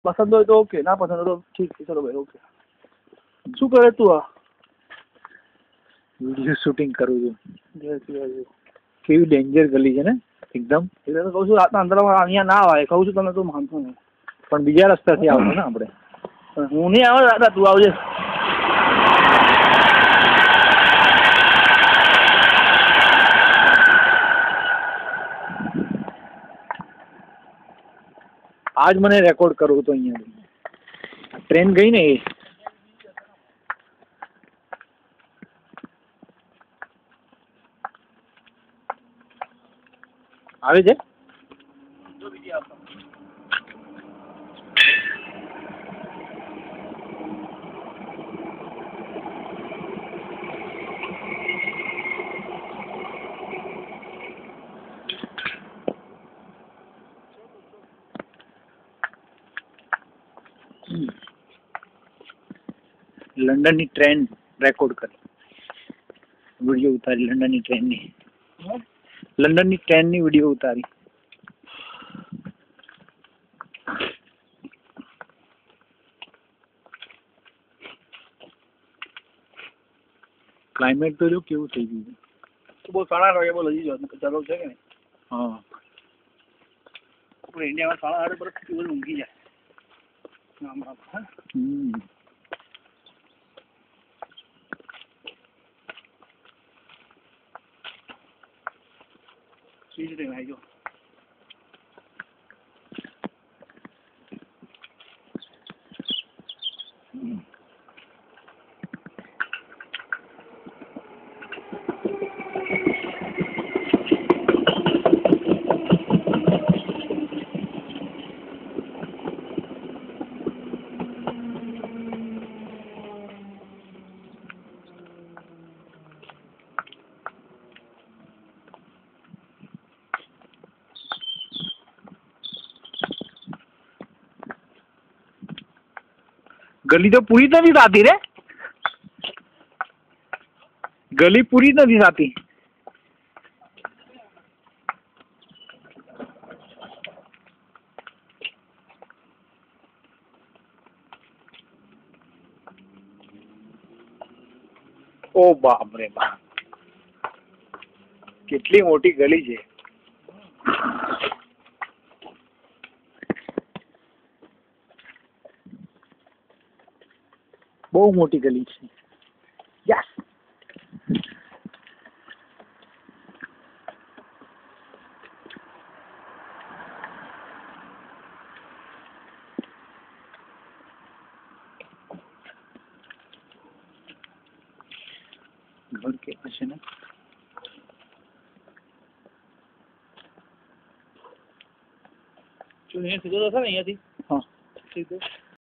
પસંદ હોય તો ઓકે, ના પસંદ હોય તો ઠીક છે, ચલો ભાઈ ઓકે. શું કરે તું? આ વિડીયો શૂટિંગ કરું છું. જય શ્રી હરિ. કેવી ડેન્જર ગલી છે ને એકદમ. એટલે તો કહું છું રાતના અંધારામાં અહીંયા ના આવે, કહું છું તને, તું માનતો નહીં. પણ બીજા રસ્તાથી આવશું ને આપણે. હું નહીં આવે દાદા, તું આવજે. આજ મને રેકોર્ડ કરવું તો અહીંયા ટ્રેન ગઈ ને એ. આવે છે લંડનની ટ્રેન રેકોર્ડ કરી, વિડીયો ઉતારી. લંડનની ટ્રેનની વિડીયો ઉતારી. ક્લાઇમેટ તો જો કેવું થઈ ગયું છે. બહુ 8:30 બોલ, હજી ચાલો છે કે નહીં? હા, આપણે ઇન્ડિયામાં 8:30 પર કેવું ઊંઘી જાય. સીધ ટ્રેન આવી ગયો. ગલી તો પૂરી જ નથી થતી રે. ગલી પૂરી જ નથી થતી. ઓ બાપ રે બાપ, કેટલી મોટી ગલી છે. બહુ મોટી ગલી છે. યસ. ઘર કેવા છે ને. સીધો થશે ને અહીંયાથી? હા, સીધો.